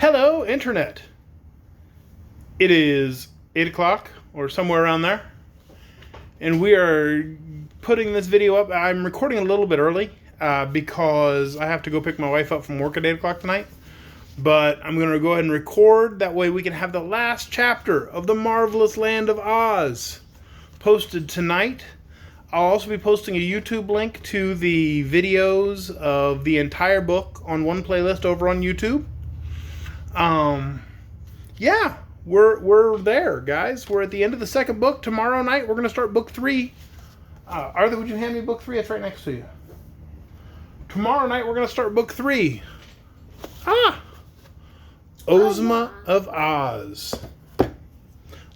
Hello, Internet. It is 8 o'clock or somewhere around there, and we are putting this video up. I'm recording a little bit early because I have to go pick my wife up from work at 8 o'clock tonight. But I'm going to go ahead and record. That way we can have the last chapter of The Marvelous Land of Oz posted tonight. I'll also be posting a YouTube link to the videos of the entire book on one playlist over on YouTube. Yeah, we're there, guys. We're at the end of the second book. Tomorrow night we're going to start book 3. Arthur, would you hand me book 3? It's right next to you. Tomorrow night we're going to start book 3. Ozma of Oz.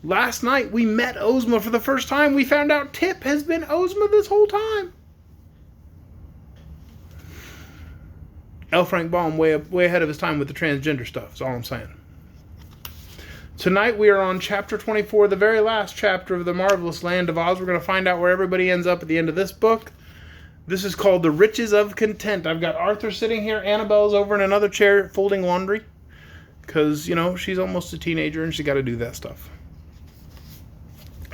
Last night we met Ozma for the first time. We found out Tip has been Ozma this whole time. L. Frank Baum way ahead of his time with the transgender stuff, is all I'm saying. Tonight we are on chapter 24, the very last chapter of The Marvelous Land of Oz. We're going to find out where everybody ends up at the end of this book. This is called The Riches of Content. I've got Arthur sitting here. Annabelle's over in another chair folding laundry. Because, you know, she's almost a teenager and she's got to do that stuff.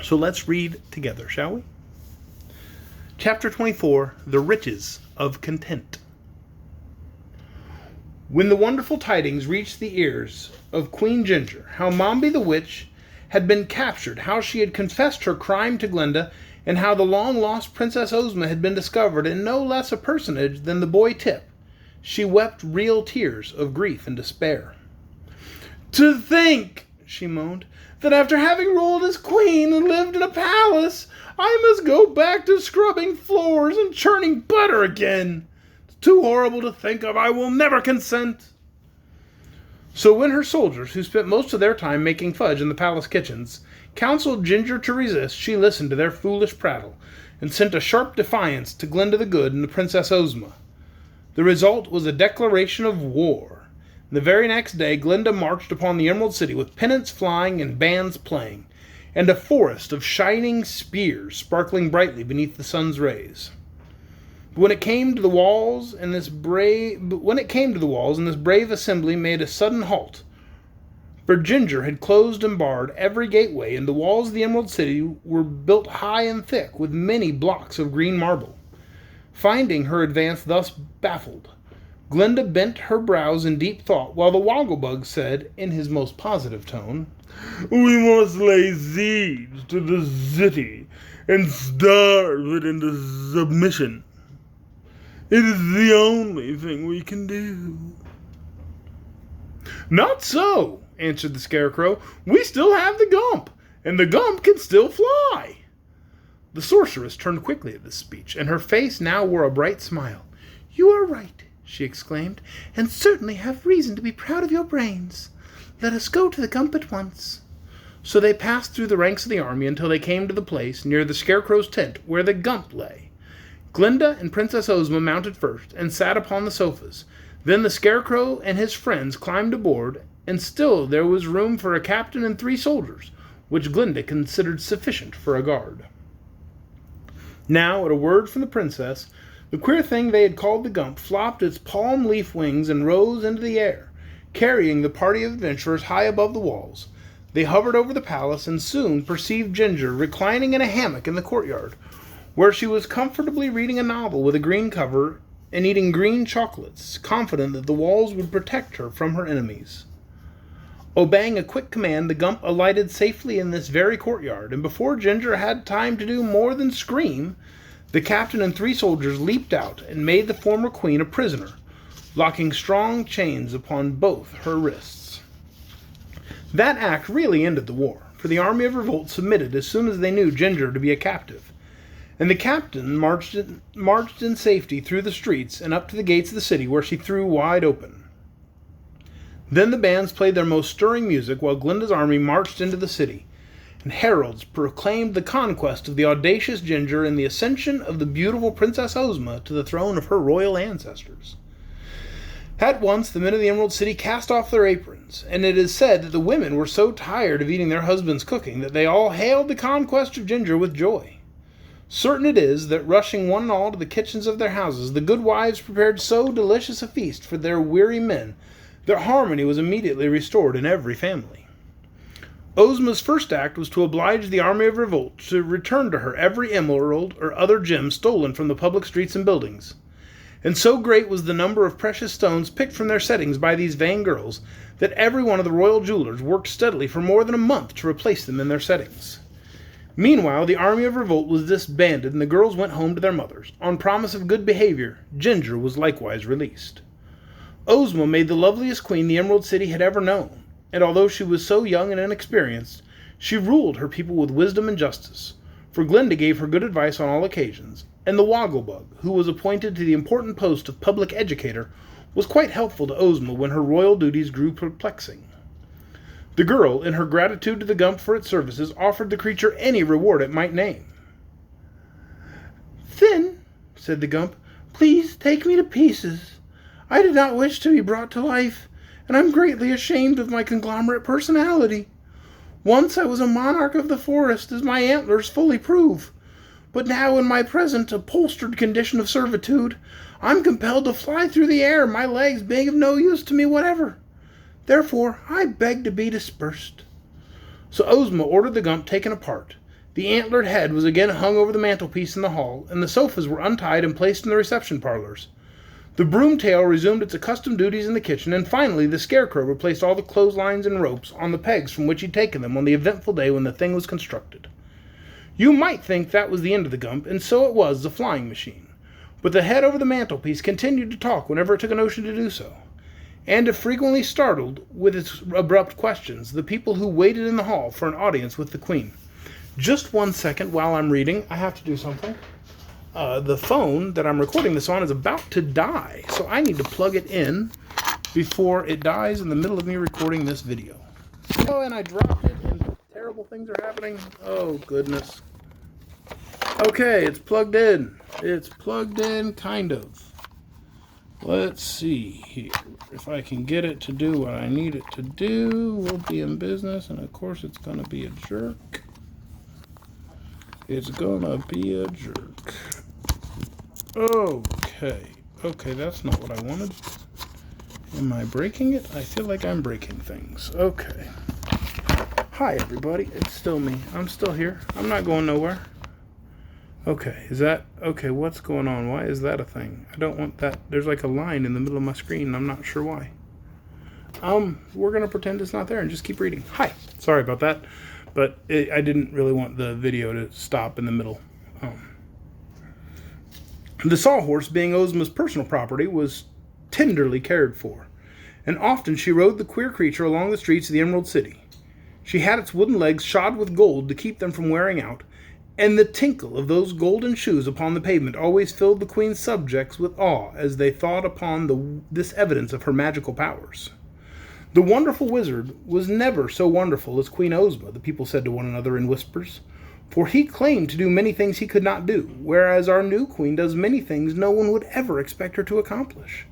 So let's read together, shall we? Chapter 24, The Riches of Content. When the wonderful tidings reached the ears of Queen Ginger, how Mombi the Witch had been captured, how she had confessed her crime to Glinda, and how the long-lost Princess Ozma had been discovered in no less a personage than the boy Tip, she wept real tears of grief and despair. "To think," she moaned, "that after having ruled as queen and lived in a palace, I must go back to scrubbing floors and churning butter again. It's too horrible to think of. I will never consent." So when her soldiers, who spent most of their time making fudge in the palace kitchens, counseled Ginger to resist, she listened to their foolish prattle and sent a sharp defiance to Glinda the Good and the Princess Ozma. The result was a declaration of war. The very next day, Glinda marched upon the Emerald City with pennants flying and bands playing, and a forest of shining spears sparkling brightly beneath the sun's rays. But when it came to the walls, and this brave assembly made a sudden halt, for Ginger had closed and barred every gateway, and the walls of the Emerald City were built high and thick with many blocks of green marble. Finding her advance thus baffled, Glinda bent her brows in deep thought, while the Wogglebug said, in his most positive tone, "We must lay siege to the city and starve it into submission. It is the only thing we can do." "Not so," answered the Scarecrow. "We still have the Gump, and the Gump can still fly." The sorceress turned quickly at this speech, and her face now wore a bright smile. "You are right," she exclaimed, "and certainly have reason to be proud of your brains. Let us go to the Gump at once." So they passed through the ranks of the army until they came to the place near the Scarecrow's tent where the Gump lay. Glinda and Princess Ozma mounted first and sat upon the sofas. Then the Scarecrow and his friends climbed aboard, and still there was room for a captain and 3 soldiers, which Glinda considered sufficient for a guard. Now, at a word from the princess, the queer thing they had called the Gump flopped its palm leaf wings and rose into the air, carrying the party of adventurers high above the walls. They hovered over the palace and soon perceived Ginger reclining in a hammock in the courtyard, where she was comfortably reading a novel with a green cover and eating green chocolates, confident that the walls would protect her from her enemies. Obeying a quick command, the Gump alighted safely in this very courtyard, and before Ginger had time to do more than scream, the captain and 3 soldiers leaped out and made the former queen a prisoner, locking strong chains upon both her wrists. That act really ended the war, for the army of revolt submitted as soon as they knew Ginger to be a captive, and the captain marched in safety through the streets and up to the gates of the city, where she threw wide open. Then the bands played their most stirring music while Glinda's army marched into the city, and heralds proclaimed the conquest of the audacious Ginger and the ascension of the beautiful Princess Ozma to the throne of her royal ancestors. At once the men of the Emerald City cast off their aprons, and it is said that the women were so tired of eating their husbands' cooking that they all hailed the conquest of Ginger with joy. Certain it is that, rushing one and all to the kitchens of their houses, the good wives prepared so delicious a feast for their weary men Their harmony was immediately restored in every family. Ozma's first act was to oblige the army of revolt to return to her every emerald or other gem stolen from the public streets and buildings. And so great was the number of precious stones picked from their settings by these vain girls that every one of the royal jewelers worked steadily for more than a month to replace them in their settings. Meanwhile, the army of revolt was disbanded and the girls went home to their mothers. On promise of good behavior, Ginger was likewise released. Ozma made the loveliest queen the Emerald City had ever known, and although she was so young and inexperienced, she ruled her people with wisdom and justice, for Glinda gave her good advice on all occasions, and the Wogglebug, who was appointed to the important post of public educator, was quite helpful to Ozma when her royal duties grew perplexing. The girl, in her gratitude to the Gump for its services, offered the creature any reward it might name. "Thin," said the Gump, "please take me to pieces. I did not wish to be brought to life, and I'm greatly ashamed of my conglomerate personality. Once I was a monarch of the forest, as my antlers fully prove. But now, in my present upholstered condition of servitude, I'm compelled to fly through the air, my legs being of no use to me whatever. Therefore, I beg to be dispersed." So Ozma ordered the Gump taken apart. The antlered head was again hung over the mantelpiece in the hall, and the sofas were untied and placed in the reception parlors. The broom tail resumed its accustomed duties in the kitchen, and finally the Scarecrow replaced all the clotheslines and ropes on the pegs from which he'd taken them on the eventful day when the thing was constructed. You might think that was the end of the Gump, and so it was the flying machine. But the head over the mantelpiece continued to talk whenever it took a notion to do so, and it frequently startled, with its abrupt questions, the people who waited in the hall for an audience with the Queen. Just 1 second while I'm reading. I have to do something. The phone that I'm recording this on is about to die, so I need to plug it in before it dies in the middle of me recording this video. Oh, and I dropped it, and terrible things are happening. Oh, goodness. Okay, it's plugged in. It's plugged in, kind of. Let's see here. If I can get it to do what I need it to do, we'll be in business, and of course it's going to be a jerk. It's going to be a jerk. Okay, that's not what I wanted. Am I breaking it? I feel like I'm breaking things. Okay. Hi, everybody. It's still me. I'm still here. I'm not going nowhere. Okay, okay, what's going on? Why is that a thing? I don't want that. There's like a line in the middle of my screen, and I'm not sure why. We're going to pretend it's not there and just keep reading. Hi. Sorry about that, but I didn't really want the video to stop in the middle. The sawhorse, being Ozma's personal property, was tenderly cared for, and often she rode the queer creature along the streets of the Emerald City. She had its wooden legs shod with gold to keep them from wearing out, and the tinkle of those golden shoes upon the pavement always filled the Queen's subjects with awe as they thought upon this evidence of her magical powers. The wonderful wizard was never so wonderful as Queen Ozma, the people said to one another in whispers, for he claimed to do many things he could not do, whereas our new queen does many things no one would ever expect her to accomplish.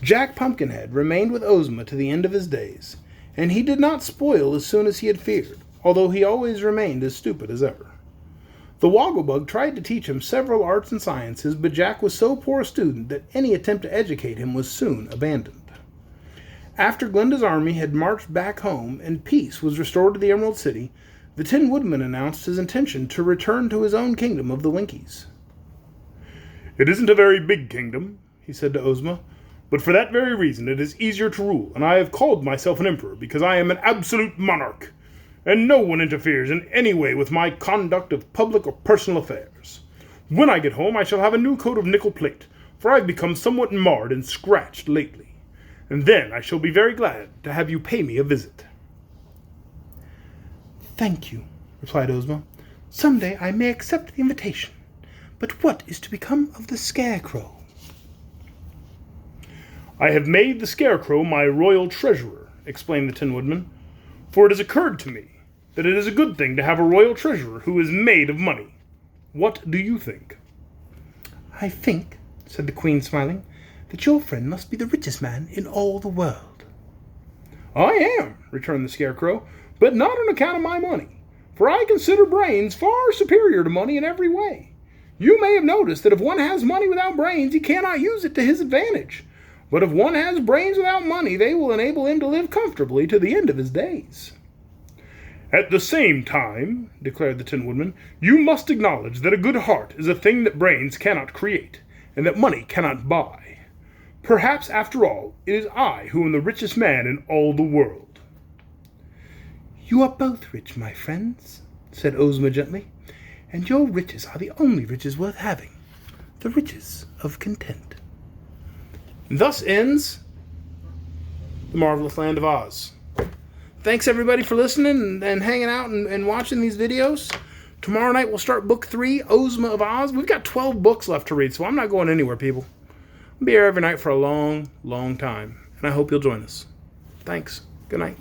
Jack Pumpkinhead remained with Ozma to the end of his days, and he did not spoil as soon as he had feared, although he always remained as stupid as ever. The Wogglebug tried to teach him several arts and sciences, but Jack was so poor a student that any attempt to educate him was soon abandoned. After Glinda's army had marched back home and peace was restored to the Emerald City, the Tin Woodman announced his intention to return to his own kingdom of the Winkies. "It isn't a very big kingdom," he said to Ozma, "but for that very reason it is easier to rule, and I have called myself an emperor because I am an absolute monarch, and no one interferes in any way with my conduct of public or personal affairs. When I get home I shall have a new coat of nickel plate, for I've become somewhat marred and scratched lately, and then I shall be very glad to have you pay me a visit." "Thank you," replied Ozma. "Some day I may accept the invitation. But what is to become of the Scarecrow?" "I have made the Scarecrow my royal treasurer," explained the Tin Woodman, "for it has occurred to me that it is a good thing to have a royal treasurer who is made of money. What do you think?" "I think," said the Queen, smiling, "that your friend must be the richest man in all the world." "I am," returned the Scarecrow, "but not on account of my money, for I consider brains far superior to money in every way. You may have noticed that if one has money without brains, he cannot use it to his advantage. But if one has brains without money, they will enable him to live comfortably to the end of his days. At the same time, declared the Tin Woodman, you must acknowledge that a good heart is a thing that brains cannot create, and that money cannot buy. Perhaps, after all, it is I who am the richest man in all the world. You are both rich, my friends, said Ozma gently, and your riches are the only riches worth having, the riches of content. And thus ends The Marvelous Land of Oz. Thanks everybody for listening and hanging out and watching these videos. Tomorrow night we'll start book 3, Ozma of Oz. We've got 12 books left to read, so I'm not going anywhere, people. I'll be here every night for a long, long time, and I hope you'll join us. Thanks. Good night.